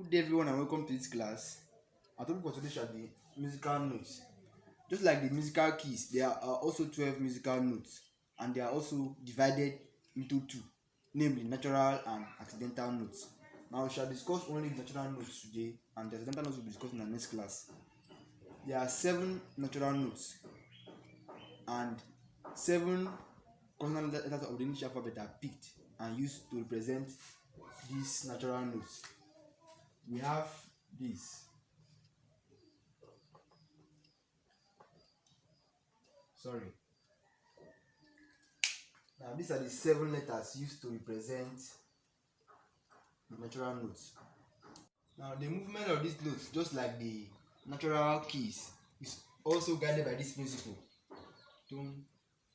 Good day everyone and welcome to this class. Our topic for today shall be musical notes. Just like the musical keys, there are also 12 musical notes and they are also divided into two, namely natural and accidental notes. Now we shall discuss only natural notes today and the accidental notes will be discussed in the next class. There are 7 natural notes and 7 consonant letters of the English alphabet are picked and used to represent these natural notes. We have this. Sorry. Now these are the 7 letters used to represent the natural notes. Now the movement of these notes, just like the natural keys, is also guided by this principle: tone,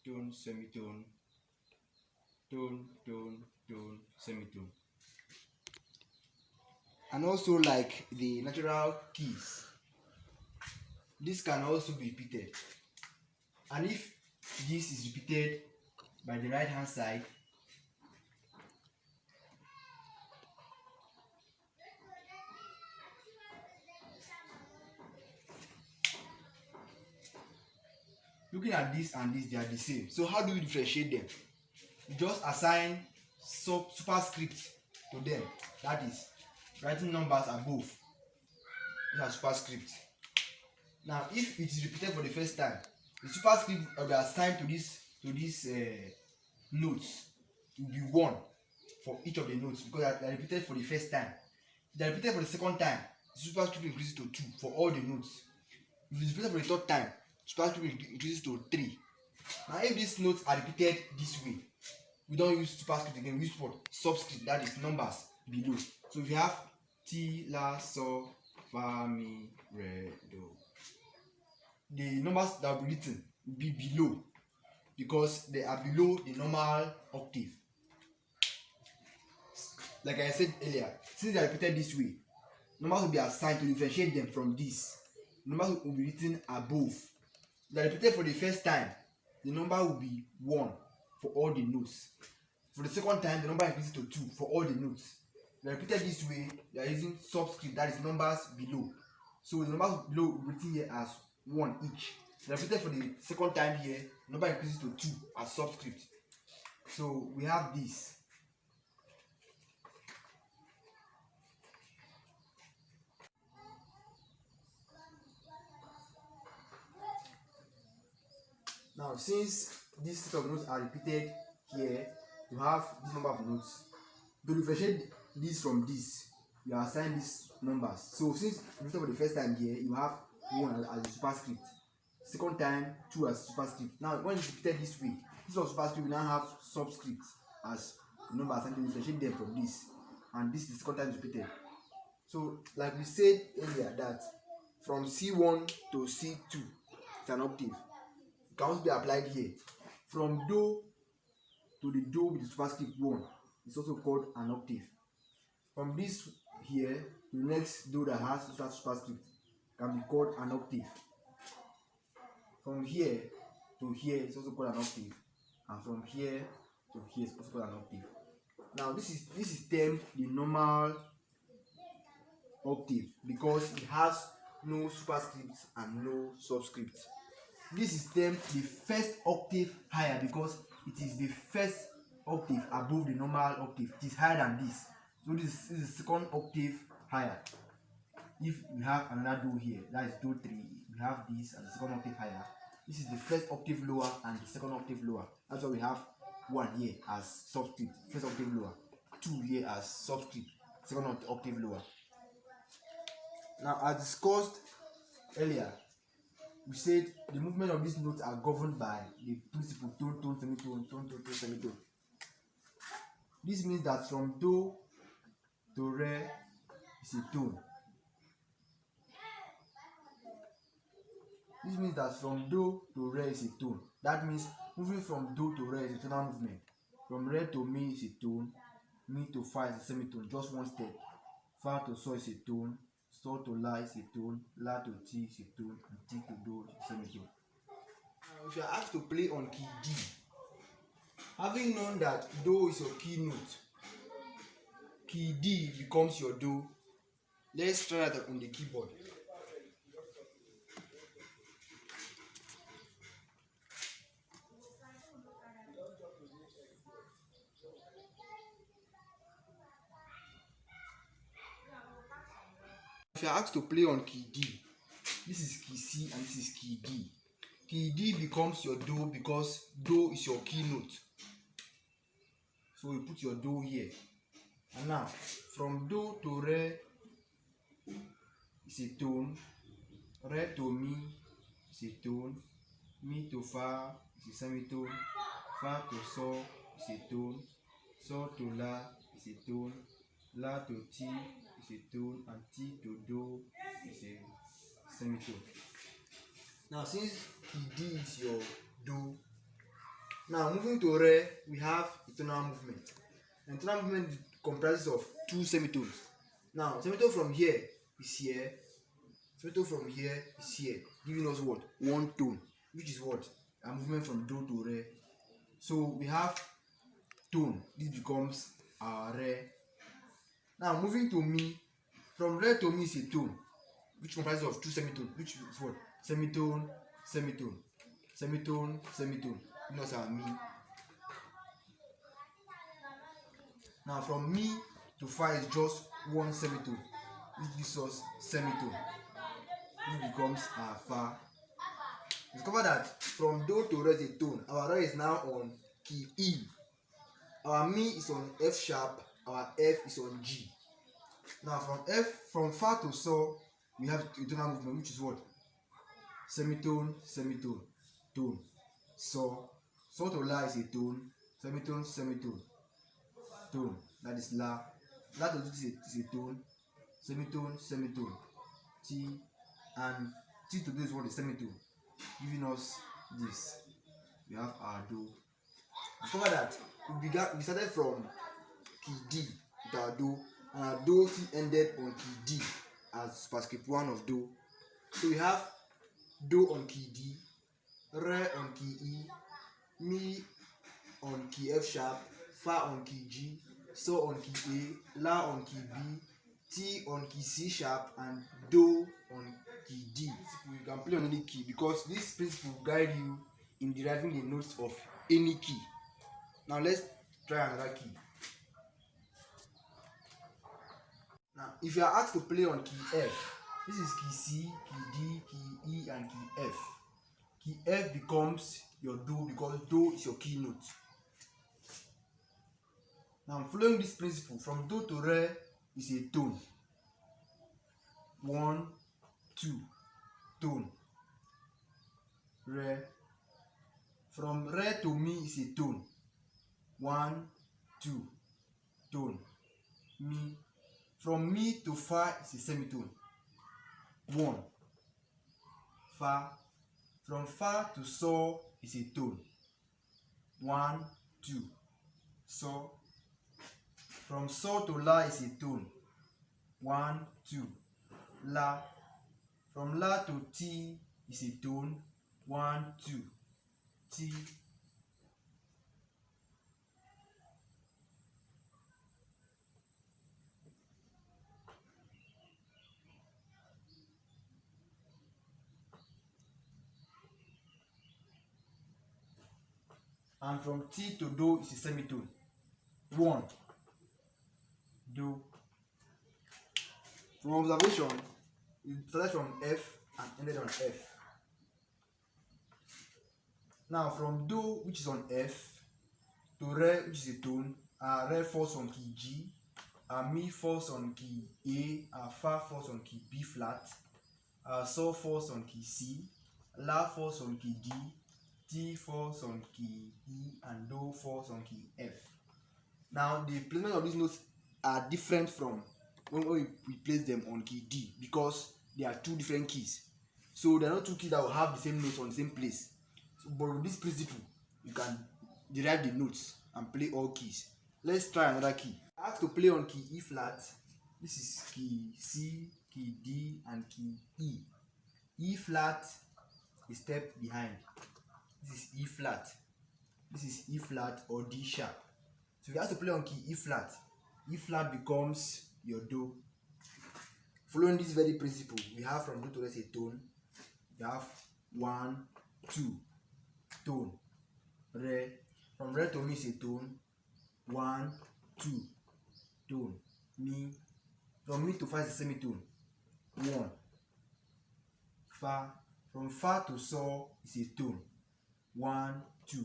tone, semitone, tone, tone, tone, semitone. And also like the natural keys, this can also be repeated. And if this is repeated by the right hand side, looking at this and this, they are the same. So how do we differentiate them? You just assign superscript to them. That is, writing numbers above. These are superscript. Now, if it is repeated for the first time, the superscript will be assigned to this notes will be 1 for each of the notes because they are repeated for the first time. If they are repeated for the second time, the superscript increases to 2 for all the notes. If it is repeated for the third time, superscript increases to 3. Now, if these notes are repeated this way, we don't use superscript again, we use what? Subscript, that is numbers below. So if you have T, La, So, Fa, Mi, Re, Do, the numbers that will be written will be below because they are below the normal octave. Like I said earlier, since they are repeated this way, numbers will be assigned to differentiate them from this. Numbers will be written above. If they are repeated for the first time, the number will be 1 for all the notes. For the second time, the number increases to 2 for all the notes. They are repeated this way, they are using subscript, that is numbers below. So the numbers below will be written here as 1 each. They are repeated for the second time here, the number increases to 2 as subscript. So we have this. Now, since these set of notes are repeated here, you have this number of notes. To differentiate this from this, you assign these numbers. So since repeated for the first time here, you have 1 as a superscript. Second time, 2 as superscript. Now, when it's repeated this way, this of superscript we now have subscript as the number assigned to differentiate them from this. And this is the second time repeated. So, like we said earlier, that from C1 to C2 it's an octave. It can also be applied here. From Do to the Do with the superscript 1 is also called an octave. From this here to the next Do that has superscript can be called an octave. From here to here is also called an octave, and from here to here is also called an octave. Now this is termed the normal octave because it has no superscripts and no subscripts. This is termed the first octave higher because it is the first octave above the normal octave. It is higher than this. So this is the second octave higher. If we have another Do here, that is Do 3, we have this as the second octave higher. This is the first octave lower and the second octave lower. That's why we have 1 here as subscript, first octave lower, 2 here as subscript, second octave lower. Now, as discussed earlier, we said the movement of these notes are governed by the principle tone, tone, semitone, tone, tone, tone, semitone. This means that from Do to Re is a tone. This means that from Do to Re is a tone. That means moving from Do to Re is a tonal movement. From Re to Mi is a tone. Mi to Fa is a semitone, just one step. Fa to So is a tone. So to La is a tone. La to Ti is a tone. And Ti to Do is a semitone. Now, if you are asked to play on key D, having known that Do is your key note, key D becomes your Do, Let's try that on the keyboard. If you are asked to play on key D, this is key C and this is key D. Key D becomes your Do because Do is your key note. So you put your Do here. And now, from Do to Re is a tone, Re to Mi is a tone, Mi to Fa is a semitone, Fa to Sol is a tone, Sol to La is a tone, La to Ti is a tone, and Ti to Do is a semitone. Now, since key D is your Do, now moving to Re, we have tonal movement. And tonal movement comprises of two semitones. Now, semitone from here is here, semitone from here is here, giving us what? One tone, which is what? A movement from Do to Re. So we have tone, this becomes our Re. Now, moving to Mi, from Re to Mi is a tone, which comprises of two semitones, which is what? Semitone, semitone, semitone, semitone. That's our Mi. Now, from Mi to Fa is just one semitone, which gives us semitone, which becomes our Fa. Discover that from Do to Re is a tone. Our Re is now on key E. Our Mi is on F sharp. Our F is on G. Now, from Fa to Sol, we have a tonal movement, which is what? Semitone, semitone, tone. Sol. Sol to La is a tone. Semitone, semitone, tone. That is La. La to Ti is a tone. Semitone, semitone. Ti. And Ti to Do is what? A semitone, giving us this. We have our Do. Discover that we started from key D with our Do, and our Do ended on key D as per script 1 of Do. So we have Do on key D, Re on key E, Mi on key F sharp, Fa on key G, Sol on key A, La on key B, Ti on key C sharp, and Do on key D. You can play on any key because this principle will guide you in deriving the notes of any key. Now let's try another key. Now, if you are asked to play on key F, this is key C, key D, key E, and key F. Key F becomes your Do because Do is your key note. Now, following this principle, from Do to Re is a tone. 1, 2, tone. Re. From Re to Mi is a tone. 1, 2, tone. Mi. From Mi to Fa is a semitone. 1, Fa. From Fa to Sol is a tone. 1, 2, Sol. From Sol to La is a tone. 1, 2, La. From La to Ti is a tone. 1, 2, Ti. And from Ti to Do is a semitone. 1, Do. From observation, it started from F and ended on F. Now, from Do, which is on F, to Re, which is a tone, Re falls on key G, Mi falls on key A, Fa falls on key B flat, Sol falls on key C, La falls on key D, Ti falls on key E, and Do falls on key F. Now, the placement of these notes are different from when we place them on key D because they are two different keys. So they are not two keys that will have the same notes on the same place. So, but with this principle, you can derive the notes and play all keys. Let's try another key. I have to play on key E flat. This is key C, key D, and key E. E flat is step behind. This is E flat. This is E flat or D sharp. So if you have to play on key E flat becomes your Do. Following this very principle, we have from do to re a tone. We have 1, 2, tone, re. From re to mi is a tone. 1, 2, tone, mi. From mi to fa is a semitone. 1, fa. From fa to so is a tone. 1, 2,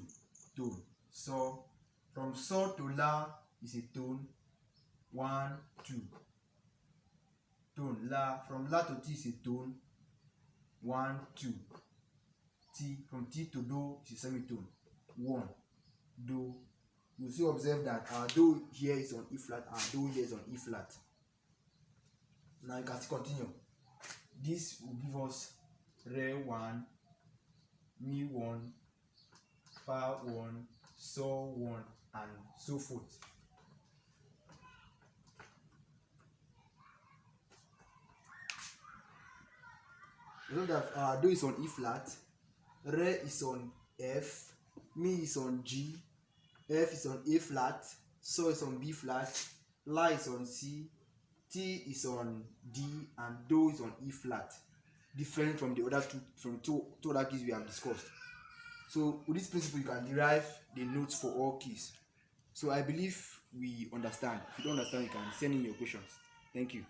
tone, so. From so to la is a tone. 1, 2, tone, la. From la to ti is a tone. 1, 2, ti. From ti to do is a semitone. 1, do. You see, observe that our do here is on E flat, our do here is on E flat. Now you can still continue. This will give us re 1, mi 1, fa 1, so 1, and so forth. Note that our do is on E flat, re is on F, mi is on G, F is on A flat, so is on B flat, la is on C, T is on D, and do is on E flat. Different from the other two other keys we have discussed. So with this principle, you can derive the notes for all keys. So I believe we understand. If you don't understand, you can send in your questions. Thank you.